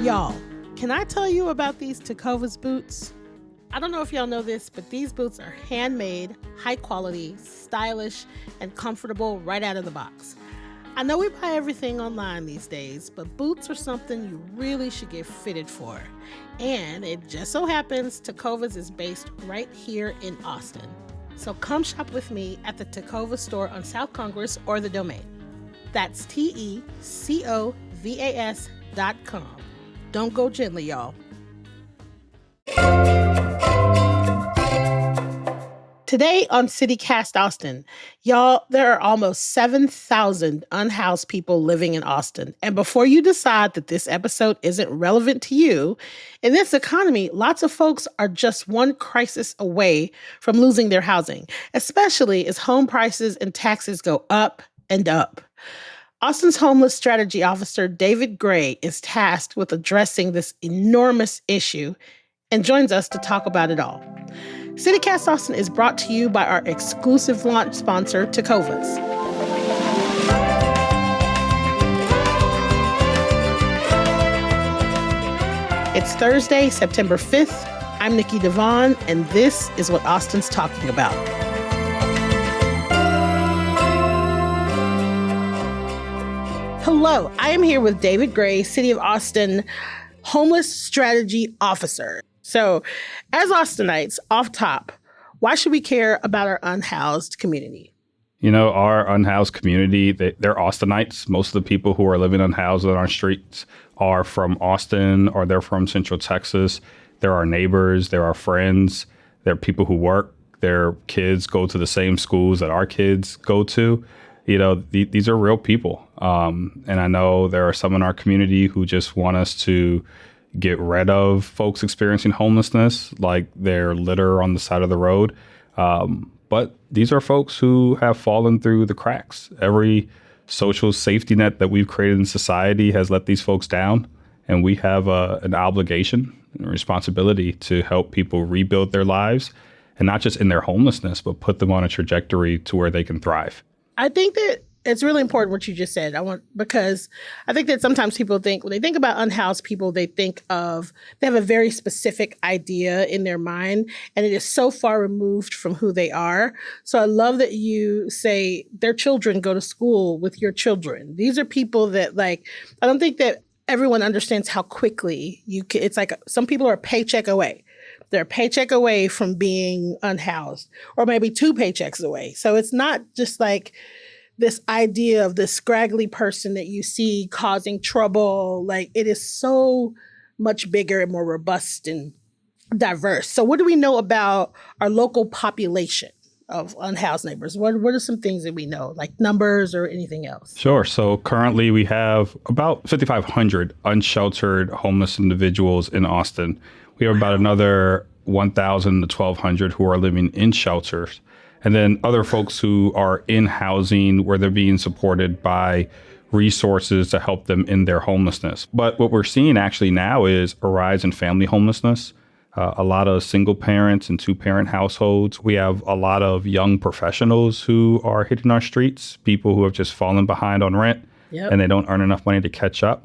Y'all, can I tell you about these Tecovas boots? I don't know if y'all know this, but these boots are handmade, high quality, stylish, and comfortable right out of the box. I know we buy everything online these days, but boots are something you really should get fitted for. And it just so happens Tecovas is based right here in Austin. So come shop with me at the Tecovas store on South Congress or the Domain. That's TECOVAS.com. Don't go gently, y'all. Today on CityCast Austin, y'all, there are almost 7,000 unhoused people living in Austin. And before you decide that this episode isn't relevant to you, in this economy, lots of folks are just one crisis away from losing their housing, especially as home prices and taxes go up and up. Austin's homeless strategy officer, David Gray, is tasked with addressing this enormous issue and joins us to talk about it all. CityCast Austin is brought to you by our exclusive launch sponsor, Tecovas. It's Thursday, September 5th. I'm Nikki Devon, and this is what Austin's talking about. Hello, I am here with David Gray, City of Austin Homeless Strategy Officer. So, as Austinites, off top, why should we care about our unhoused community? You know, our unhoused community, they're Austinites. Most of the people who are living unhoused on our streets are from Austin or they're from Central Texas. They're our neighbors, they're our friends, they're people who work, their kids go to the same schools that our kids go to. You know, these are real people. And I know there are some in our community who just want us to get rid of folks experiencing homelessness, like their litter on the side of the road. But these are folks who have fallen through the cracks. Every social safety net that we've created in society has let these folks down. And we have an obligation and responsibility to help people rebuild their lives, and not just in their homelessness, but put them on a trajectory to where they can thrive. I think that it's really important what you just said. Because I think that sometimes people think, when they think about unhoused people, they have a very specific idea in their mind, and it is so far removed from who they are. So I love that you say their children go to school with your children. These are people that, like, I don't think that everyone understands how quickly it's like some people are a paycheck away. They're a paycheck away from being unhoused, or maybe 2 paychecks away. So it's not just like this idea of this scraggly person that you see causing trouble. Like, it is so much bigger and more robust and diverse. So what do we know about our local population of unhoused neighbors? What are some things that we know, like numbers or anything else? Sure. So currently we have about 5,500 unsheltered homeless individuals in Austin. We have about another 1,000 to 1,200 who are living in shelters. And then other folks who are in housing where they're being supported by resources to help them in their homelessness. But what we're seeing actually now is a rise in family homelessness, a lot of single parents and 2-parent households. We have a lot of young professionals who are hitting our streets, people who have just fallen behind on rent, and they don't earn enough money to catch up.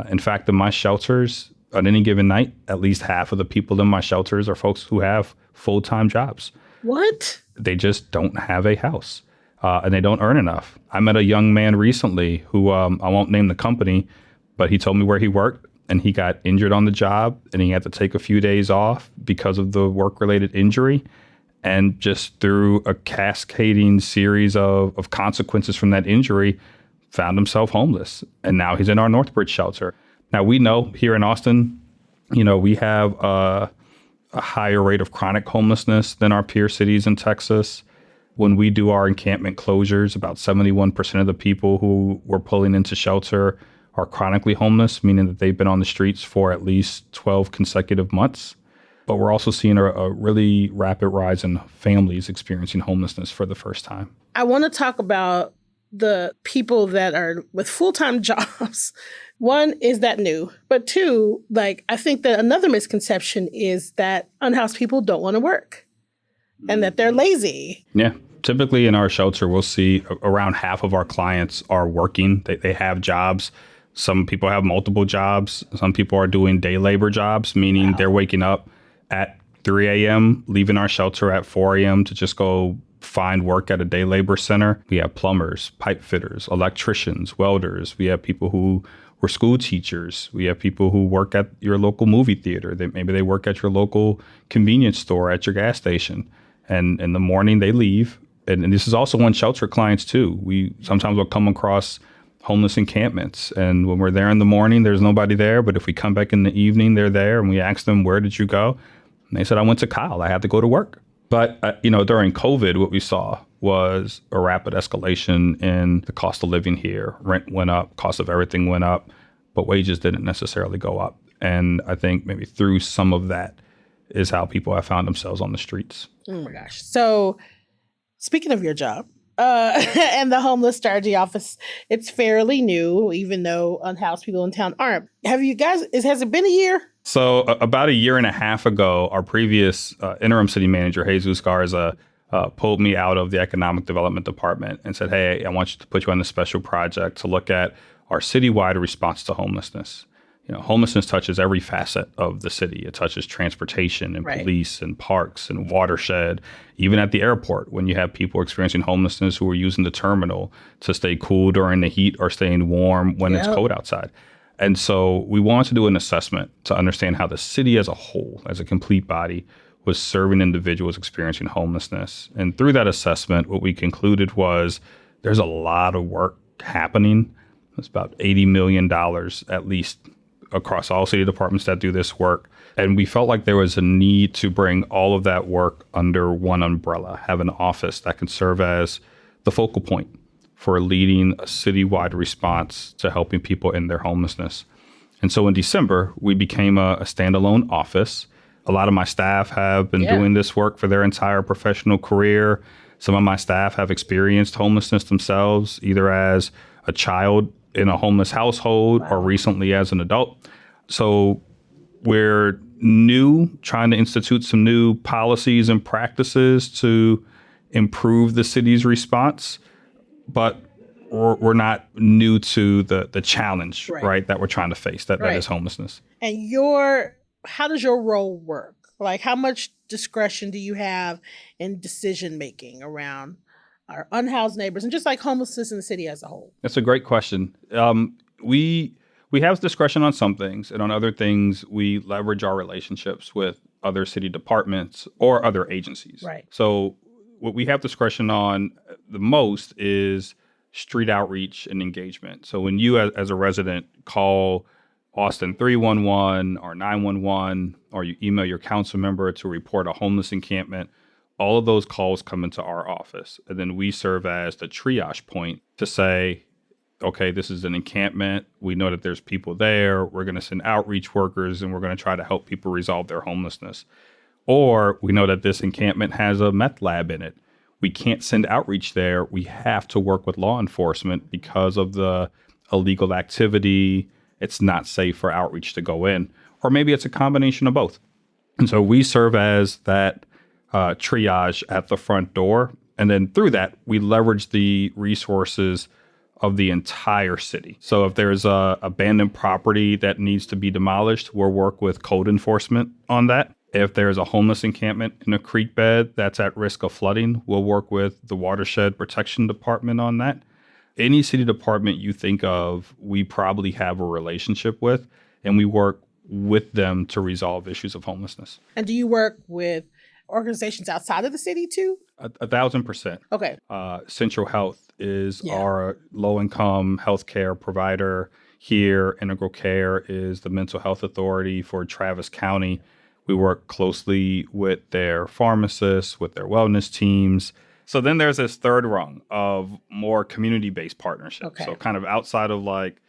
In fact, in my shelters, on any given night, at least half of the people in my shelters are folks who have full-time jobs. What? They just don't have a house, and they don't earn enough. I met a young man recently who, I won't name the company, but he told me where he worked, and he got injured on the job, and he had to take a few days off because of the work-related injury. And just through a cascading series of consequences from that injury, found himself homeless. And now he's in our Northbridge shelter. Now, we know here in Austin, you know, we have a higher rate of chronic homelessness than our peer cities in Texas. When we do our encampment closures, about 71% of the people who we're pulling into shelter are chronically homeless, meaning that they've been on the streets for at least 12 consecutive months. But we're also seeing a really rapid rise in families experiencing homelessness for the first time. I want to talk about the people that are with full-time jobs. One, is that new? But 2, like, I think that another misconception is that unhoused people don't want to work and that they're lazy. Yeah. Typically in our shelter, we'll see around half of our clients are working. They have jobs. Some people have multiple jobs. Some people are doing day labor jobs, meaning they're waking up at 3 a.m., leaving our shelter at 4 a.m. to just go find work at a day labor center. We have plumbers, pipe fitters, electricians, welders. We have people who were school teachers. We have people who work at your local movie theater. Maybe they work at your local convenience store, at your gas station. And in the morning they leave. And this is also on shelter clients too. We sometimes will come across homeless encampments. And when we're there in the morning, there's nobody there. But if we come back in the evening, they're there. And we ask them, where did you go? And they said, I went to Kyle. I had to go to work. But, during COVID, what we saw was a rapid escalation in the cost of living here. Rent went up, cost of everything went up, but wages didn't necessarily go up. And I think maybe through some of that is how people have found themselves on the streets. Oh my gosh. So speaking of your job, and the Homeless Strategy Office, it's fairly new, even though unhoused people in town aren't. Have you guys, has it been a year? So about a year and a half ago, our previous interim city manager, Jesus Garza, pulled me out of the economic development department and said, hey, I want you to put you on this special project to look at our citywide response to homelessness. Homelessness touches every facet of the city. It touches transportation and police and parks and watershed, even at the airport when you have people experiencing homelessness who are using the terminal to stay cool during the heat or staying warm when it's cold outside. And so we wanted to do an assessment to understand how the city as a whole, as a complete body, was serving individuals experiencing homelessness. And through that assessment, what we concluded was there's a lot of work happening. It's about $80 million at least across all city departments that do this work. And we felt like there was a need to bring all of that work under one umbrella, have an office that can serve as the focal point for leading a citywide response to helping people in their homelessness. And so in December, we became a standalone office. A lot of my staff have been doing this work for their entire professional career. Some of my staff have experienced homelessness themselves, either as a child in a homeless household or recently as an adult. So we're trying to institute some new policies and practices to improve the city's response, but we're not new to the challenge, right, that we're trying to face, that is homelessness. And how does your role work? Like, how much discretion do you have in decision making around our unhoused neighbors and just like homelessness in the city as a whole? That's a great question. We have discretion on some things, and on other things, we leverage our relationships with other city departments or other agencies. Right. So what we have discretion on the most is street outreach and engagement. So when you as a resident call Austin 311 or 911, or you email your council member to report a homeless encampment, all of those calls come into our office. And then we serve as the triage point to say, okay, this is an encampment. We know that there's people there. We're going to send outreach workers and we're going to try to help people resolve their homelessness. Or we know that this encampment has a meth lab in it. We can't send outreach there. We have to work with law enforcement because of the illegal activity. It's not safe for outreach to go in. Or maybe it's a combination of both. And so we serve as that triage at the front door. And then through that, we leverage the resources of the entire city. So if there's a abandoned property that needs to be demolished, we'll work with code enforcement on that. If there's a homeless encampment in a creek bed that's at risk of flooding, we'll work with the Watershed Protection Department on that. Any city department you think of, we probably have a relationship with, and we work with them to resolve issues of homelessness. And do you work with organizations outside of the city too? 1,000%. Okay. Central Health is our low-income healthcare provider here. Integral Care is the mental health authority for Travis County. We work closely with their pharmacists, with their wellness teams. So then there's this third rung of more community-based partnerships. Okay. So kind of outside of like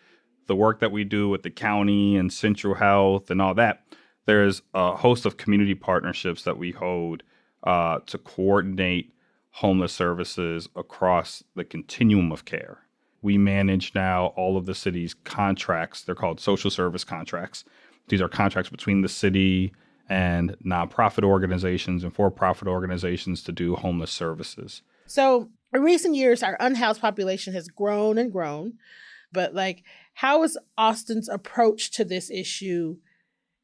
the work that we do with the county and Central Health and all that, there's a host of community partnerships that we hold to coordinate homeless services across the continuum of care. We manage now all of the city's contracts. They're called social service contracts. These are contracts between the city and nonprofit organizations and for-profit organizations to do homeless services. So in recent years, our unhoused population has grown and grown. but like, how is Austin's approach to this issue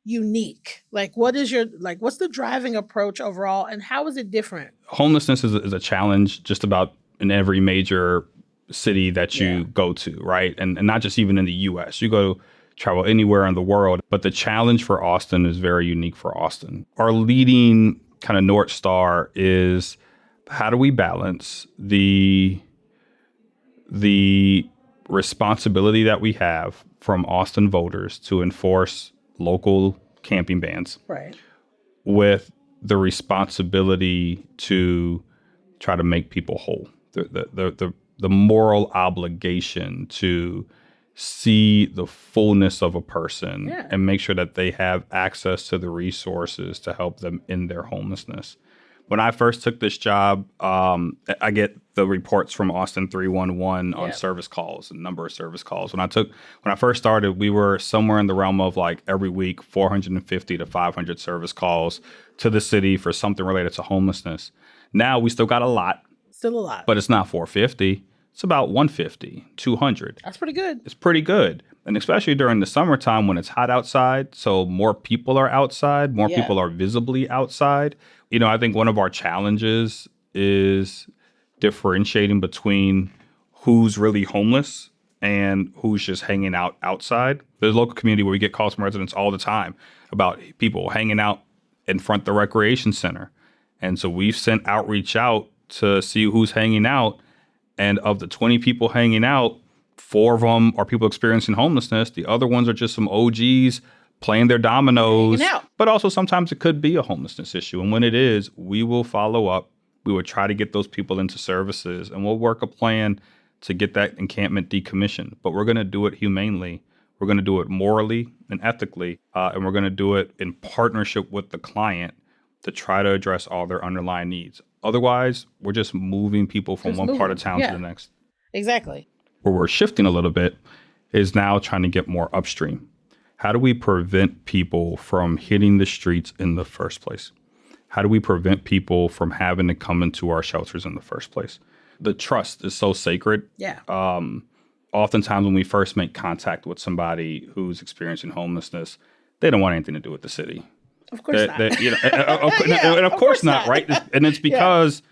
unique? Like, what's the driving approach overall, and how is it different? Homelessness is a challenge just about in every major city that you go to, right? And not just even in the U.S. You go travel anywhere in the world, but the challenge for Austin is very unique for Austin. Our leading kind of North Star is how do we balance the responsibility that we have from Austin voters to enforce local camping bans, Right. with the responsibility to try to make people whole, the moral obligation to see the fullness of a person and make sure that they have access to the resources to help them in their homelessness. When I first took this job, I get the reports from Austin 311 on service calls and number of service calls. When I first started, we were somewhere in the realm of like every week 450 to 500 service calls to the city for something related to homelessness. Now we still got a lot. Still a lot. But it's not 450. It's about 150, 200. That's pretty good. It's pretty good. And especially during the summertime when it's hot outside, so more people are outside, more people are visibly outside. You know, I think one of our challenges is differentiating between who's really homeless and who's just hanging out outside. There's a local community where we get calls from residents all the time about people hanging out in front of the recreation center. And so we've sent outreach out to see who's hanging out. And of the 20 people hanging out, 4 of them are people experiencing homelessness. The other ones are just some OGs playing their dominoes. But also sometimes it could be a homelessness issue. And when it is, we will follow up. We will try to get those people into services, and we'll work a plan to get that encampment decommissioned. But we're going to do it humanely. We're going to do it morally and ethically. And we're going to do it in partnership with the client to try to address all their underlying needs. Otherwise, we're just moving people from one part of town to the next. Exactly. Where we're shifting a little bit is now trying to get more upstream. How do we prevent people from hitting the streets in the first place? How do we prevent people from having to come into our shelters in the first place? The trust is so sacred. Yeah. Oftentimes when we first make contact with somebody who's experiencing homelessness, they don't want anything to do with the city. Of course not. And of course not, right? And it's because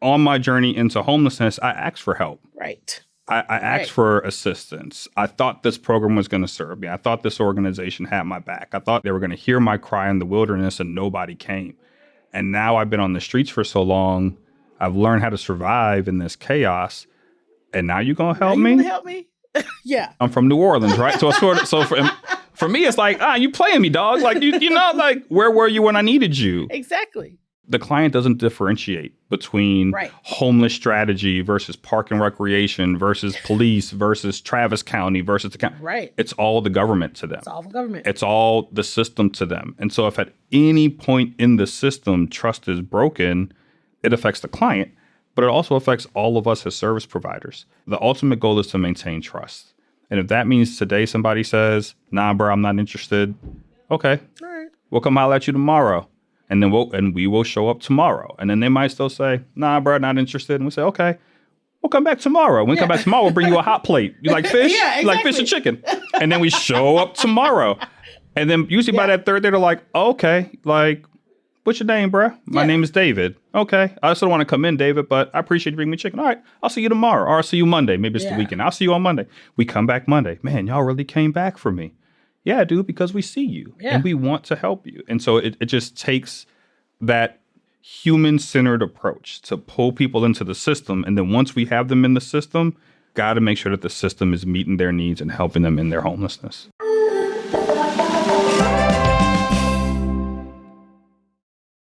on my journey into homelessness, I asked for help. Right. I asked for assistance. I thought this program was going to serve me. I thought this organization had my back. I thought they were going to hear my cry in the wilderness, and nobody came. And now I've been on the streets for so long, I've learned how to survive in this chaos. And now you're going to help me? You gonna help me? Yeah. I'm from New Orleans, right? So it's for me, it's like, you playing me, dog. Like, you know, like, where were you when I needed you? Exactly. The client doesn't differentiate between homeless strategy versus park and recreation versus police versus Travis County versus the county. Right. It's all the government to them. It's all the government. It's all the system to them. And so if at any point in the system trust is broken, it affects the client, but it also affects all of us as service providers. The ultimate goal is to maintain trust. And if that means today somebody says, nah, bro, I'm not interested. Okay. All right. We'll come holler at you tomorrow. And then we will show up tomorrow. And then they might still say, nah, bro, not interested. And we say, okay, we'll come back tomorrow. When we come back tomorrow, we'll bring you a hot plate. You like fish? Yeah, exactly. You like fish and chicken. And then we show up tomorrow. And then usually by that third day, they're like, oh, okay, like, what's your name, bro? My name is David. Okay. I still want to come in, David, but I appreciate you bringing me chicken. All right. I'll see you tomorrow. Or I'll see you Monday. Maybe it's the weekend. I'll see you on Monday. We come back Monday. Man, y'all really came back for me. Yeah, dude, because we see you and we want to help you. And so it just takes that human-centered approach to pull people into the system. And then once we have them in the system, got to make sure that the system is meeting their needs and helping them in their homelessness.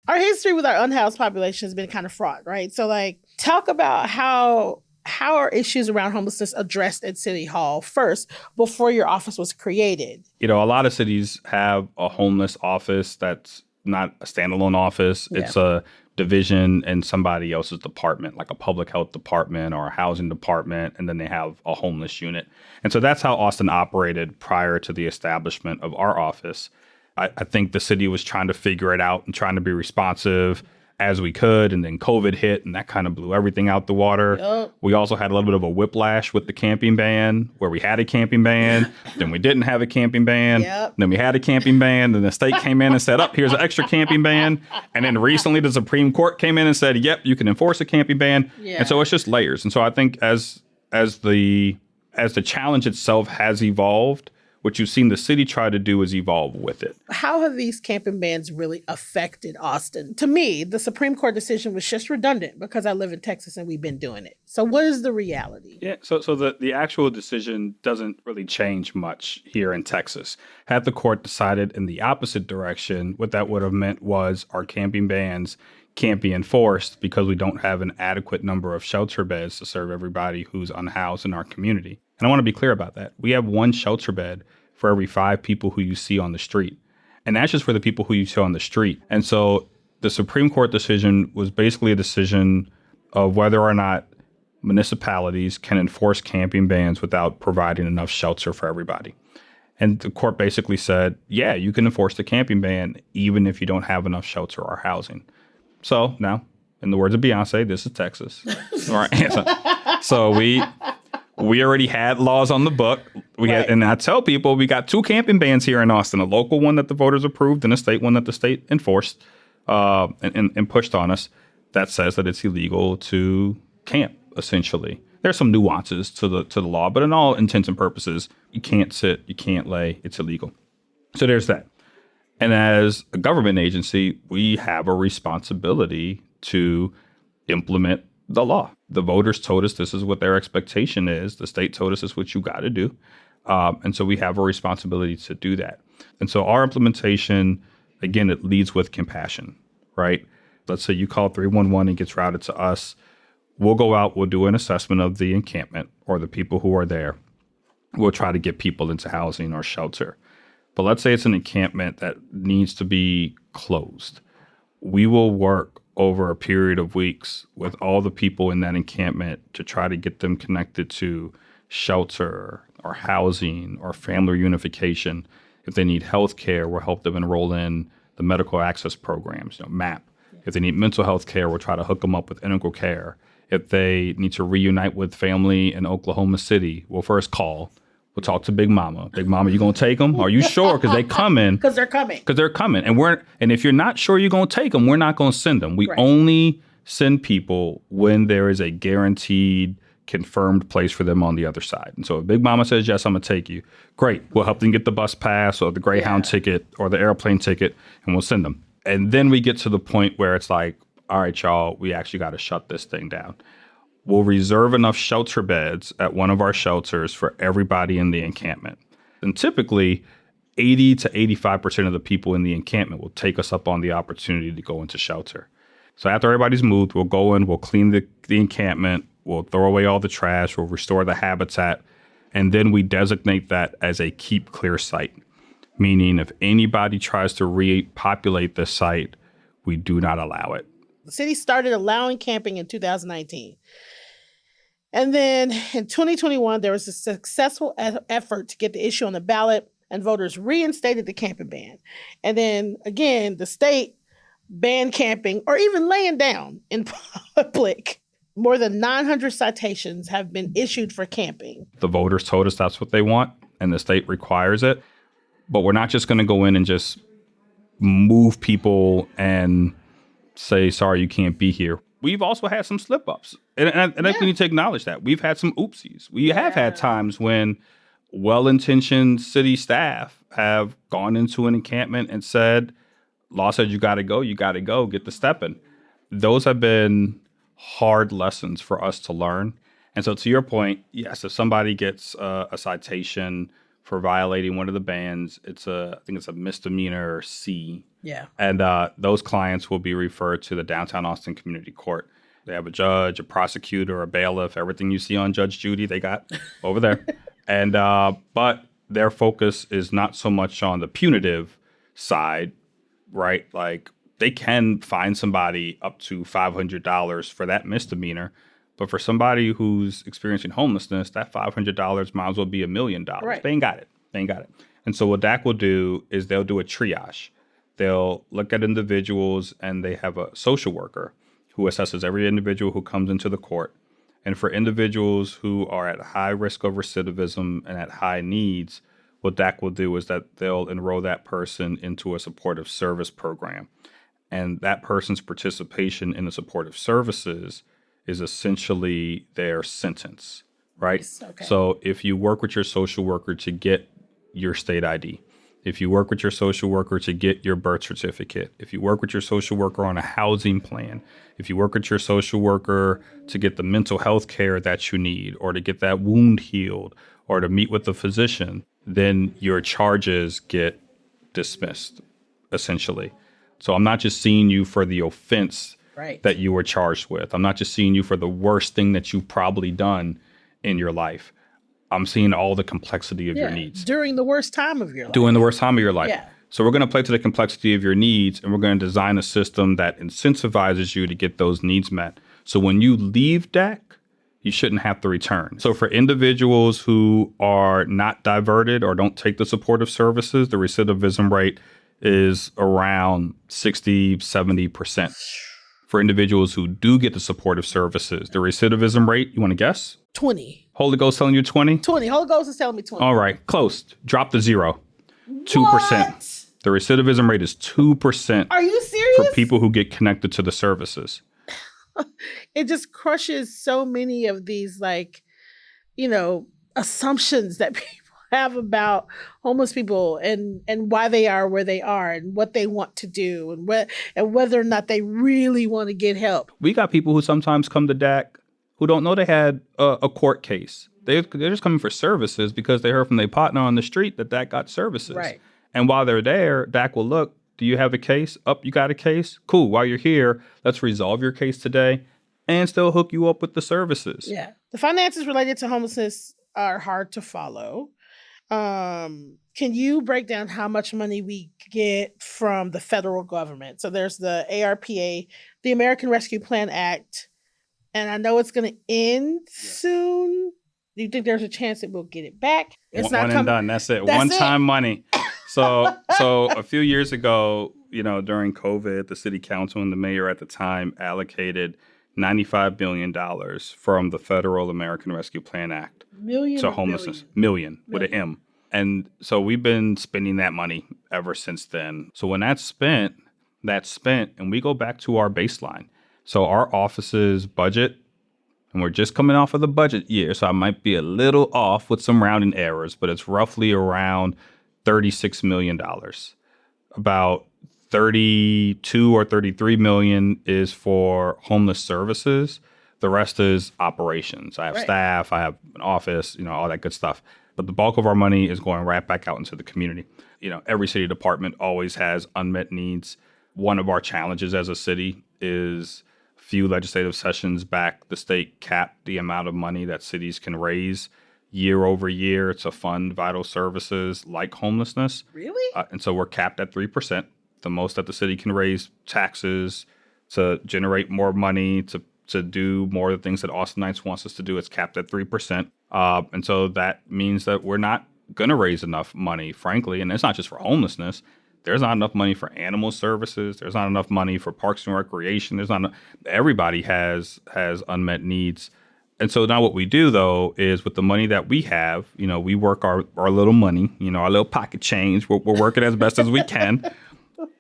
Our history with our unhoused population has been kind of fraught, right? So, like, talk about how are issues around homelessness addressed at City Hall first before your office was created? You know, a lot of cities have a homeless office that's not a standalone office. Yeah. It's a division in somebody else's department, like a public health department or a housing department, and then they have a homeless unit. And so that's how Austin operated prior to the establishment of our office. I think the city was trying to figure it out and trying to be responsive. as we could. And then COVID hit and that kind of blew everything out the water. Yup. We also had a little bit of a whiplash with the camping ban, where we had a camping ban, then we didn't have a camping ban, Yep. then we had a camping ban, then the state came in and said, here's an extra camping ban. And then recently the Supreme Court came in and said, yep, you can enforce a camping ban. Yeah. And so it's just layers. And so I think as the challenge itself has evolved, what you've seen the city try to do is evolve with it. How have these camping bans really affected Austin? To me, the Supreme Court decision was just redundant because I live in Texas and we've been doing it. So what is the reality? Yeah, so the actual decision doesn't really change much here in Texas. Had the court decided in the opposite direction, what that would have meant was our camping bans can't be enforced because we don't have an adequate number of shelter beds to serve everybody who's unhoused in our community. And I want to be clear about that. We have one shelter bed for every 5 people who you see on the street. And that's just for the people who you see on the street. And so the Supreme Court decision was basically a decision of whether or not municipalities can enforce camping bans without providing enough shelter for everybody. And the court basically said, yeah, you can enforce the camping ban even if you don't have enough shelter or housing. So now, in the words of Beyonce, this is Texas. All right. So we already had laws on the book. Right. And I tell people we got 2 camping bans here in Austin, a local one that the voters approved and a state one that the state enforced and pushed on us that says that it's illegal to camp, essentially. There's some nuances to the law, but in all intents and purposes, you can't sit, you can't lay, it's illegal. So there's that. And as a government agency, we have a responsibility to implement the law. The voters told us this is what their expectation is. The state told us this is what you got to do. And so we have a responsibility to do that. And so our implementation, again, it leads with compassion, right? Let's say you call 311 and gets routed to us. We'll go out, we'll do an assessment of the encampment or the people who are there. We'll try to get people into housing or shelter. But let's say it's an encampment that needs to be closed. We will work over a period of weeks with all the people in that encampment to try to get them connected to shelter or housing or family reunification. If they need health care, we'll help them enroll in the medical access programs, MAP. If they need mental health care, we'll try to hook them up with integral care. If they need to reunite with family in Oklahoma City, we'll first call. We'll talk to Big Mama. Big Mama, you gonna take them? Are you sure? Because they coming. Because they're coming. Because they're coming. And if you're not sure you're gonna take them, we're not gonna send them. We Right. only send people when there is a guaranteed, confirmed place for them on the other side. And so if Big Mama says, yes, I'm gonna take you, great. We'll help them get the bus pass or the Greyhound ticket or the airplane ticket, and we'll send them. And then we get to the point where it's like, all right, y'all, we actually got to shut this thing down. We'll reserve enough shelter beds at one of our shelters for everybody in the encampment. And typically, 80 to 85% of the people in the encampment will take us up on the opportunity to go into shelter. So after everybody's moved, we'll go in, we'll clean the encampment, we'll throw away all the trash, we'll restore the habitat, and then we designate that as a keep clear site. Meaning if anybody tries to repopulate the site, we do not allow it. The city started allowing camping in 2019. And then in 2021, there was a successful effort to get the issue on the ballot, and voters reinstated the camping ban. And then again, the state banned camping or even laying down in public. More than 900 citations have been issued for camping. The voters told us that's what they want, and the state requires it. But we're not just going to go in and just move people and say, sorry, you can't be here. We've also had some slip ups. And I think we need to acknowledge that. We've had some oopsies. We have had times when well-intentioned city staff have gone into an encampment and said, law said you got to go, get the stepping. Those have been hard lessons for us to learn. And so to your point, yes, if somebody gets a citation for violating one of the bans, I think it's a misdemeanor C. Yeah. And those clients will be referred to the Downtown Austin Community Court. They have a judge, a prosecutor, a bailiff, everything you see on Judge Judy, they got over there. And but their focus is not so much on the punitive side, right? Like they can fine somebody up to $500 for that misdemeanor. But for somebody who's experiencing homelessness, that $500 might as well be $1 million. Right. They ain't got it. And so what DAC will do is they'll do a triage. They'll look at individuals and they have a social worker who assesses every individual who comes into the court. And for individuals who are at high risk of recidivism and at high needs, what DAC will do is that they'll enroll that person into a supportive service program. And that person's participation in the supportive services is essentially their sentence, right? Okay. So if you work with your social worker to get your state ID, if you work with your social worker to get your birth certificate, if you work with your social worker on a housing plan, if you work with your social worker to get the mental health care that you need, or to get that wound healed, or to meet with the physician, then your charges get dismissed, essentially. So I'm not just seeing you for the offense that you were charged with. I'm not just seeing you for the worst thing that you've probably done in your life. I'm seeing all the complexity of your needs. During the worst time of your life. During the worst time of your life. Yeah. So we're going to play to the complexity of your needs, and we're going to design a system that incentivizes you to get those needs met. So when you leave DAC, you shouldn't have to return. So for individuals who are not diverted or don't take the supportive services, the recidivism rate is around 60, 70%. For individuals who do get the supportive services, the recidivism rate, you want to guess? 20. Holy Ghost telling you 20? 20. Holy Ghost is telling me 20. All right, close. Drop to 0. 2%. What? The recidivism rate is 2%. Are you serious? For people who get connected to the services. It just crushes so many of these, assumptions that people have about homeless people and why they are where they are and what they want to do and whether or not they really want to get help. We got people who sometimes come to DAC who don't know they had a court case. They're just coming for services because they heard from their partner on the street that DAC got services. Right. And while they're there, DAC will look, do you have a case? You got a case? Cool. While you're here, let's resolve your case today and still hook you up with the services. Yeah. The finances related to homelessness are hard to follow. Can you break down how much money we get from the federal government? So there's the ARPA, the American Rescue Plan Act, and I know it's going to end soon. Do you think there's a chance that we'll get it back? It's not one and done. That's it. One-time money. So a few years ago, during COVID, the city council and the mayor at the time allocated $95 million from the federal American Rescue Plan Act to homelessness. Million with an M. And so we've been spending that money ever since then. So when that's spent, and we go back to our baseline. So our office's budget, and we're just coming off of the budget year, so I might be a little off with some rounding errors, but it's roughly around $36 million. About 32 or 33 million is for homeless services. The rest is operations. I have staff, I have an office, all that good stuff. But the bulk of our money is going right back out into the community. Every city department always has unmet needs. One of our challenges as a city is a few legislative sessions back, the state capped the amount of money that cities can raise year over year to fund vital services like homelessness. Really? And so we're capped at 3%. The most that the city can raise taxes to generate more money, to do more of the things that Austinites wants us to do. It's capped at 3%. And so that means that we're not going to raise enough money, frankly. And it's not just for homelessness. There's not enough money for animal services. There's not enough money for parks and recreation. Everybody has unmet needs. And so now what we do, though, is with the money that we have, we work our little money, our little pocket change. We're working as best as we can.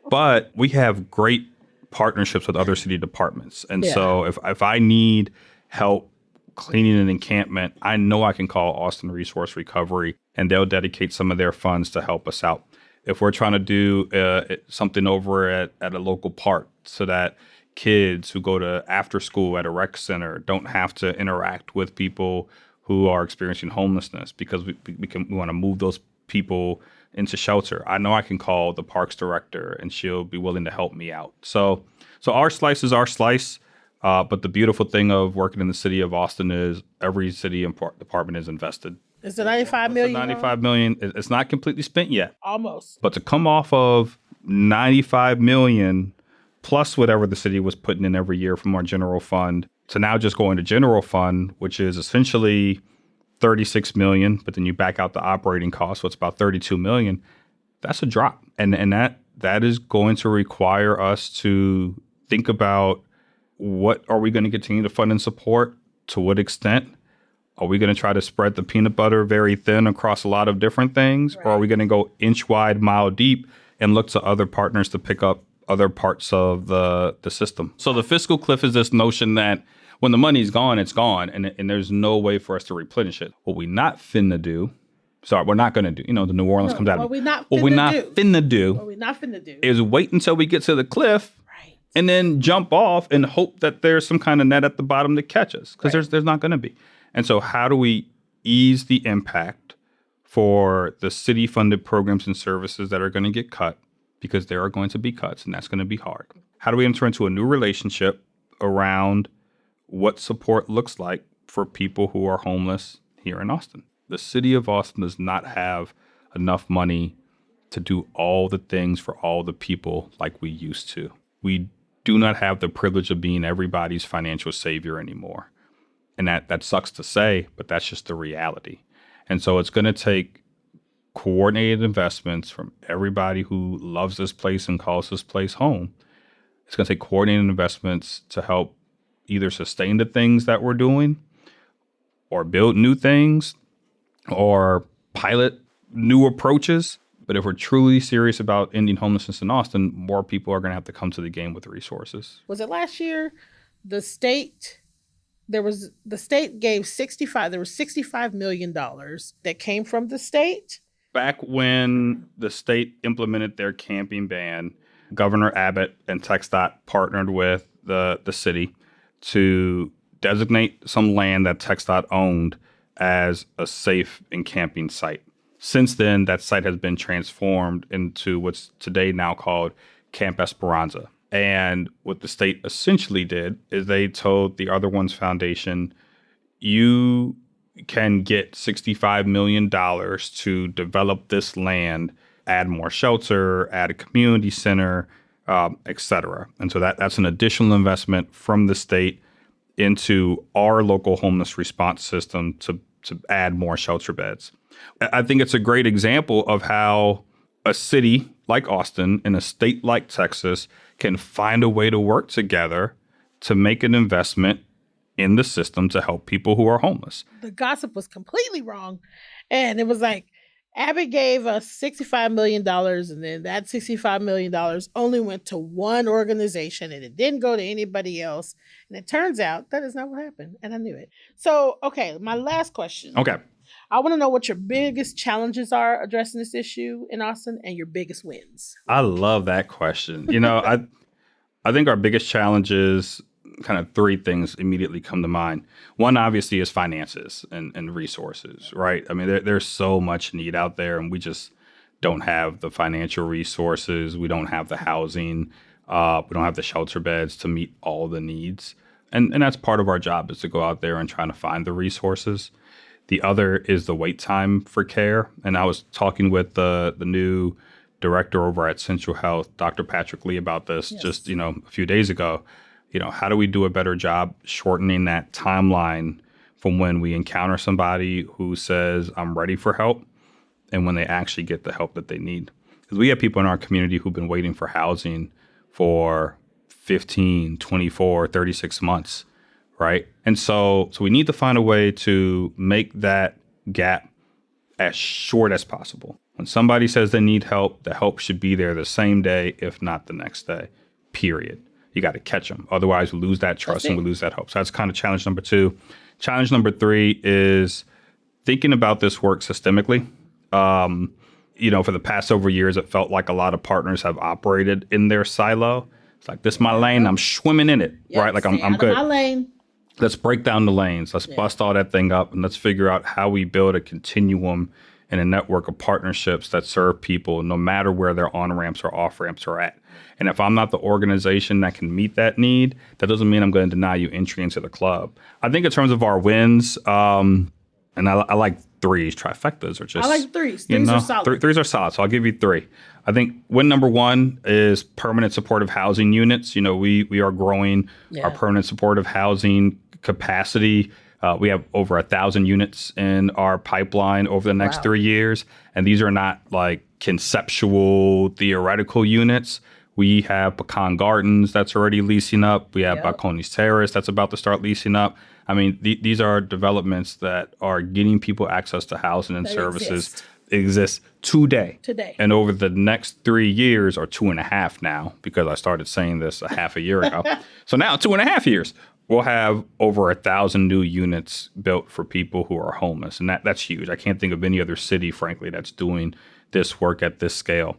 But we have great partnerships with other city departments. And so if I need help cleaning an encampment, I know I can call Austin Resource Recovery, and they'll dedicate some of their funds to help us out. If we're trying to do something over at a local park so that kids who go to after school at a rec center don't have to interact with people who are experiencing homelessness because we want to move those people into shelter, I know I can call the parks director and she'll be willing to help me out. So our slice is our slice. But the beautiful thing of working in the city of Austin is every city department is invested. Is the $95 million? $95 million. It's not completely spent yet. Almost. But to come off of $95 million plus whatever the city was putting in every year from our general fund to now just going to general fund, which is essentially $36 million, but then you back out the operating costs, so it's about $32 million. That's a drop. And that is going to require us to think about what are we going to continue to fund and support, to what extent. Are we going to try to spread the peanut butter very thin across a lot of different things? Right. Or are we going to go inch wide, mile deep and look to other partners to pick up other parts of the system? So the fiscal cliff is this notion that when the money's gone, it's gone, and there's no way for us to replenish it. What we're not going to do, the New Orleans comes out. What we're not finna do is wait until we get to the cliff, right, and then jump off and hope that there's some kind of net at the bottom to catch us, because there's not going to be. And so how do we ease the impact for the city-funded programs and services that are going to get cut, because there are going to be cuts, and that's going to be hard? How do we enter into a new relationship around what support looks like for people who are homeless here in Austin? The city of Austin does not have enough money to do all the things for all the people like we used to. We do not have the privilege of being everybody's financial savior anymore. And that sucks to say, but that's just the reality. And so it's going to take coordinated investments from everybody who loves this place and calls this place home. It's going to take coordinated investments to help either sustain the things that we're doing, or build new things, or pilot new approaches. But if we're truly serious about ending homelessness in Austin, more people are going to have to come to the game with resources. Was it last year? The state gave $65 million that came from the state. Back when the state implemented their camping ban, Governor Abbott and TxDOT partnered with the city to designate some land that TxDOT owned as a safe encamping site. Since then, that site has been transformed into what's today now called Camp Esperanza. And what the state essentially did is they told the Other Ones Foundation, you can get $65 million to develop this land, add more shelter, add a community center, et cetera. And so that's an additional investment from the state into our local homeless response system to add more shelter beds. I think it's a great example of how a city like Austin and a state like Texas can find a way to work together to make an investment in the system to help people who are homeless. The gossip was completely wrong. And it was like, Abbott gave us $65 million, and then that $65 million only went to one organization, and it didn't go to anybody else. And it turns out that is not what happened, and I knew it. So, okay, my last question. Okay. I want to know what your biggest challenges are addressing this issue in Austin and your biggest wins. I love that question. I think our biggest challenges, kind of three things immediately come to mind. One, obviously, is finances and resources, right? I mean, there's so much need out there, and we just don't have the financial resources. We don't have the housing. We don't have the shelter beds to meet all the needs. And that's part of our job, is to go out there and try to find the resources. The other is the wait time for care. And I was talking with the new director over at Central Health, Dr. Patrick Lee, about this just, a few days ago. How do we do a better job shortening that timeline from when we encounter somebody who says, I'm ready for help, and when they actually get the help that they need? Because we have people in our community who've been waiting for housing for 15, 24, 36 months, right? And so we need to find a way to make that gap as short as possible. When somebody says they need help, the help should be there the same day, if not the next day, period. You got to catch them. Otherwise, we lose that trust and we lose that hope. So that's kind of challenge number two. Challenge number three is thinking about this work systemically. For the past several years, it felt like a lot of partners have operated in their silo. It's like, this is my lane. I'm swimming in it, right? Like I'm good. My lane. Let's break down the lanes. Let's bust all that thing up, and let's figure out how we build a continuum and a network of partnerships that serve people no matter where their on-ramps or off-ramps are at. And if I'm not the organization that can meet that need, that doesn't mean I'm going to deny you entry into the club. I think in terms of our wins, and I like threes, trifectas are just... I like threes. Threes are solid. Threes are solid, so I'll give you three. I think win number one is permanent supportive housing units. We are growing our permanent supportive housing capacity. We have over 1,000 units in our pipeline over the next 3 years. And these are not like conceptual, theoretical units. We have Pecan Gardens that's already leasing up. We have Balcones Terrace that's about to start leasing up. I mean, these are developments that are getting people access to housing and services. Exist today. And over the next 3 years, or 2.5 now, because I started saying this a half a year ago. So now 2.5 years, we'll have over 1,000 new units built for people who are homeless. And that's huge. I can't think of any other city, frankly, that's doing this work at this scale.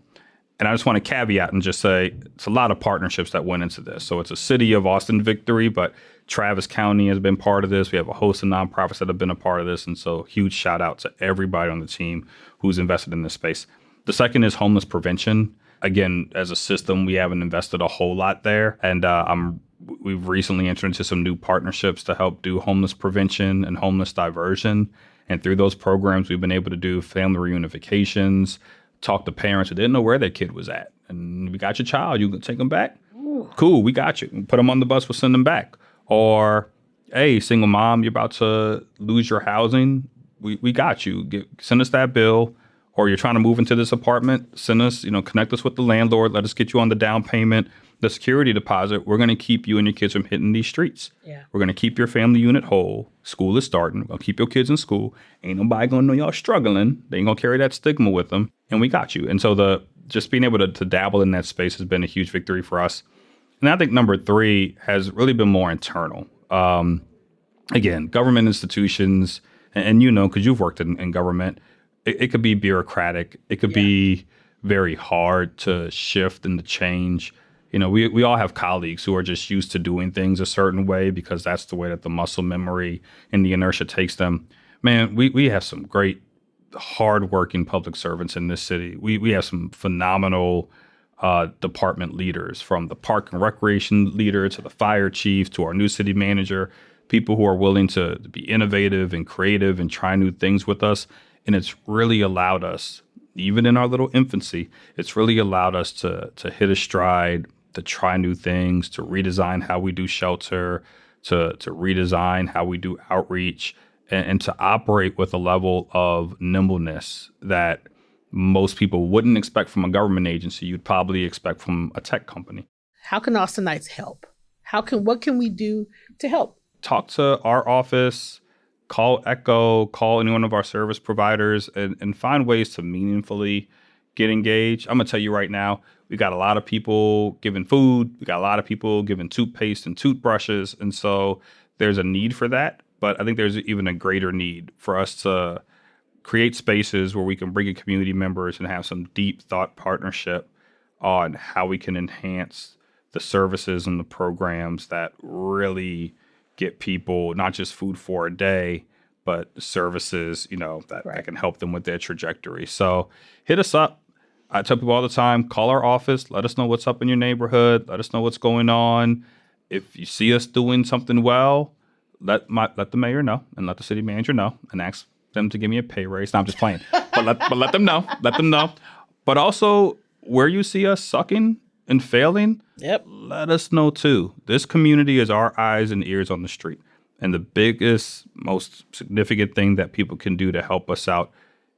And I just want to caveat and just say it's a lot of partnerships that went into this. So it's a City of Austin victory, but Travis County has been part of this. We have a host of nonprofits that have been a part of this. And so huge shout out to everybody on the team who's invested in this space. The second is homeless prevention. Again, as a system, we haven't invested a whole lot there. And we've recently entered into some new partnerships to help do homeless prevention and homeless diversion. And through those programs, we've been able to do family reunifications, talk to parents who didn't know where their kid was at. And we got your child. You can take them back? Ooh. Cool, we got you. Put them on the bus, we'll send them back. Or, hey, single mom, you're about to lose your housing. We got you. Send us that bill. Or you're trying to move into this apartment, send us, connect us with the landlord. Let us get you on the down payment, the security deposit. We're going to keep you and your kids from hitting these streets. Yeah. We're going to keep your family unit whole. School is starting. We're going to keep your kids in school. Ain't nobody going to know y'all struggling. They ain't going to carry that stigma with them. And we got you. And so just being able to dabble in that space has been a huge victory for us. And I think number 3 has really been more internal. Again, government institutions, and because you've worked in government, it could be bureaucratic. It could be very hard to shift and to change. We all have colleagues who are just used to doing things a certain way because that's the way that the muscle memory and the inertia takes them. Man, we have some great, hardworking public servants in this city. We have some phenomenal department leaders, from the park and recreation leader to the fire chief to our new city manager, people who are willing to be innovative and creative and try new things with us. And it's really allowed us, even in our little infancy, it's really allowed us to hit a stride, to try new things, to redesign how we do shelter, to redesign how we do outreach, and to operate with a level of nimbleness that most people wouldn't expect from a government agency. You'd probably expect from a tech company. How can Austinites help? What can we do to help? Talk to our office. Call Echo, call any one of our service providers, and find ways to meaningfully get engaged. I'm going to tell you right now, we got a lot of people giving food. We got a lot of people giving toothpaste and toothbrushes. And so there's a need for that. But I think there's even a greater need for us to create spaces where we can bring in community members and have some deep thought partnership on how we can enhance the services and the programs that really get people not just food for a day, but services, that can help them with their trajectory. So hit us up. I tell people all the time, call our office. Let us know what's up in your neighborhood. Let us know what's going on. If you see us doing something well, let the mayor know and let the city manager know and ask them to give me a pay raise. No, I'm just playing. but let them know. Let them know. But also, where you see us sucking and failing, let us know too. This community is our eyes and ears on the street. And the biggest, most significant thing that people can do to help us out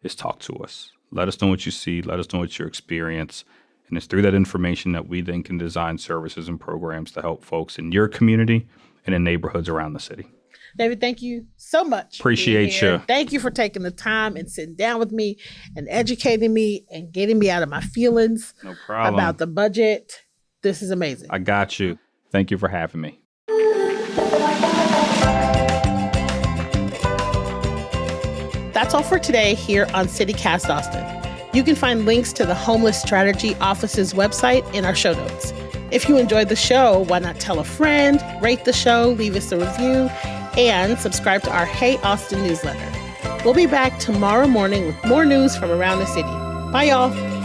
is talk to us. Let us know what you see. Let us know what you experience. And it's through that information that we then can design services and programs to help folks in your community and in neighborhoods around the city. David, thank you so much. Appreciate you. Thank you for taking the time and sitting down with me and educating me and getting me out of my feelings about the budget. This is amazing. I got you. Thank you for having me. That's all for today here on CityCast Austin. You can find links to the Homeless Strategy Office's website in our show notes. If you enjoyed the show, why not tell a friend, rate the show, leave us a review, and subscribe to our Hey Austin newsletter. We'll be back tomorrow morning with more news from around the city. Bye, y'all.